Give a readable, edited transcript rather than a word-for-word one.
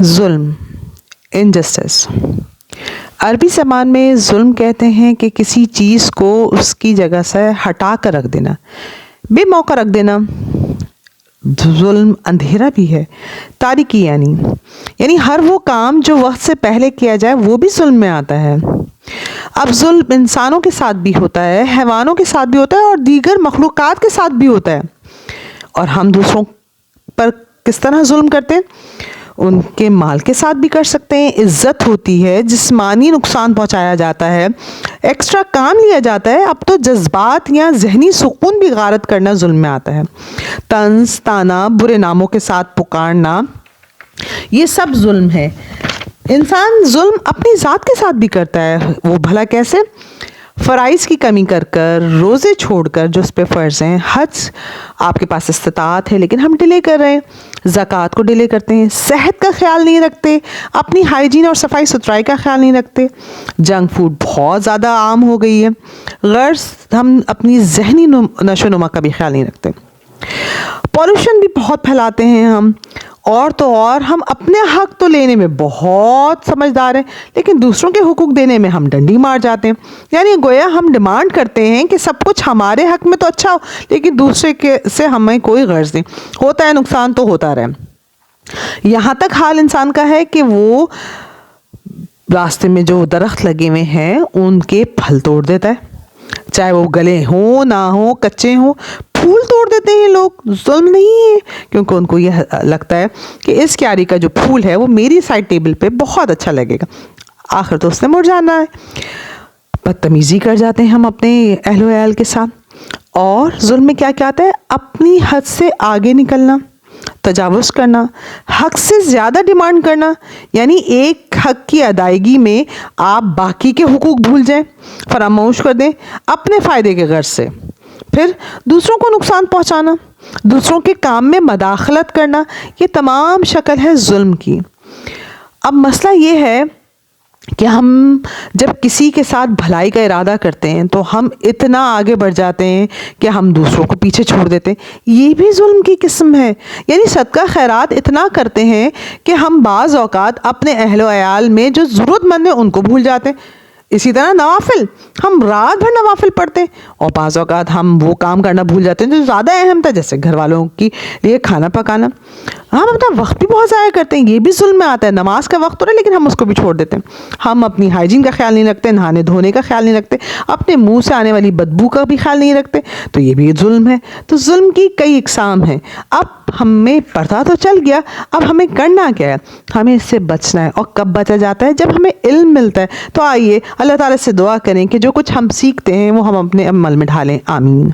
ظلم، انجسٹس۔ عربی زبان میں ظلم کہتے ہیں کہ کسی چیز کو اس کی جگہ سے ہٹا کر رکھ دینا، بے موقع رکھ دینا۔ ظلم اندھیرا بھی ہے، تاریکی یعنی ہر وہ کام جو وقت سے پہلے کیا جائے وہ بھی ظلم میں آتا ہے۔ اب ظلم انسانوں کے ساتھ بھی ہوتا ہے، حیوانوں کے ساتھ بھی ہوتا ہے اور دیگر مخلوقات کے ساتھ بھی ہوتا ہے۔ اور ہم دوسروں پر کس طرح ظلم کرتے ہیں؟ ان کے مال کے ساتھ بھی کر سکتے ہیں، عزت ہوتی ہے، جسمانی نقصان پہنچایا جاتا ہے، ایکسٹرا کام لیا جاتا ہے، اب تو جذبات یا ذہنی سکون بھی غارت کرنا ظلم میں آتا ہے۔ طنز، طعنہ، برے ناموں کے ساتھ پکارنا، یہ سب ظلم ہے۔ انسان ظلم اپنی ذات کے ساتھ بھی کرتا ہے، وہ بھلا کیسے؟ فرائض کی کمی کر کر، روزے چھوڑ کر جو اس پہ فرض ہیں، حج آپ کے پاس استطاعت ہے لیکن ہم ڈیلے کر رہے ہیں، زکوٰۃ کو ڈیلے کرتے ہیں، صحت کا خیال نہیں رکھتے، اپنی ہائیجین اور صفائی ستھرائی کا خیال نہیں رکھتے، جنک فوڈ بہت زیادہ عام ہو گئی ہے، غرض ہم اپنی ذہنی نشو و نما کا بھی خیال نہیں رکھتے، پولوشن بھی بہت پھیلاتے ہیں ہم، اور تو اور ہم اپنے حق تو لینے میں بہت سمجھدار ہیں لیکن دوسروں کے حقوق دینے میں ہم ڈنڈی مار جاتے ہیں۔ یعنی گویا ہم ڈیمانڈ کرتے ہیں کہ سب کچھ ہمارے حق میں تو اچھا ہو لیکن دوسرے کے سے ہمیں کوئی غرض نہیں، ہوتا ہے نقصان تو ہوتا رہے۔ یہاں تک حال انسان کا ہے کہ وہ راستے میں جو درخت لگے ہوئے ہیں ان کے پھل توڑ دیتا ہے، چاہے وہ گلے ہوں نہ ہوں، کچے ہوں، پھول توڑ دیتے ہیں لوگ۔ ظلم نہیں ہے کیونکہ ان کو یہ لگتا ہے کہ اس کیاری کا جو پھول ہے وہ میری سائڈ ٹیبل پہ بہت اچھا لگے گا، آخر تو اس نے مرجھانا ہے۔ بدتمیزی کر جاتے ہیں ہم اپنے اہل و عیال کے ساتھ۔ اور ظلم میں کیا کیا آتا ہے؟ اپنی حد سے آگے نکلنا، تجاوز کرنا، حق سے زیادہ ڈیمانڈ کرنا، یعنی ایک حق کی ادائیگی میں آپ باقی کے حقوق بھول جائیں، فراموش کر دیں اپنے فائدے کے غرض سے۔ پھر دوسروں کو نقصان پہنچانا، دوسروں کے کام میں مداخلت کرنا، یہ تمام شکل ہے ظلم کی۔ اب مسئلہ یہ ہے کہ ہم جب کسی کے ساتھ بھلائی کا ارادہ کرتے ہیں تو ہم اتنا آگے بڑھ جاتے ہیں کہ ہم دوسروں کو پیچھے چھوڑ دیتے ہیں، یہ بھی ظلم کی قسم ہے۔ یعنی صدقہ خیرات اتنا کرتے ہیں کہ ہم بعض اوقات اپنے اہل و عیال میں جو ضرورت مند ہیں ان کو بھول جاتے ہیں۔ اسی طرح نوافل، ہم رات بھر نوافل پڑھتے ہیں اور بعض اوقات ہم وہ کام کرنا بھول جاتے ہیں جو زیادہ اہم تھا، جیسے گھر والوں کے لیے کھانا پکانا۔ ہم اپنا وقت بھی بہت ضائع کرتے ہیں، یہ بھی ظلم میں آتا ہے۔ نماز کا وقت ہو رہا ہے لیکن ہم اس کو بھی چھوڑ دیتے ہیں۔ ہم اپنی ہائیجین کا خیال نہیں رکھتے، نہانے دھونے کا خیال نہیں رکھتے، اپنے منہ سے آنے والی بدبو کا بھی خیال نہیں رکھتے، تو یہ بھی ظلم ہے۔ تو ظلم کی کئی اقسام ہیں۔ اب ہمیں پتہ تو چل گیا، اب ہمیں کرنا کیا ہے؟ ہمیں اس سے بچنا ہے۔ اور کب بچا جاتا ہے؟ جب ہمیں علم ملتا ہے۔ تو آئیے اللہ تعالیٰ سے دعا کریں کہ جو کچھ ہم سیکھتے ہیں وہ ہم اپنے عمل میں ڈھالیں۔ آمین۔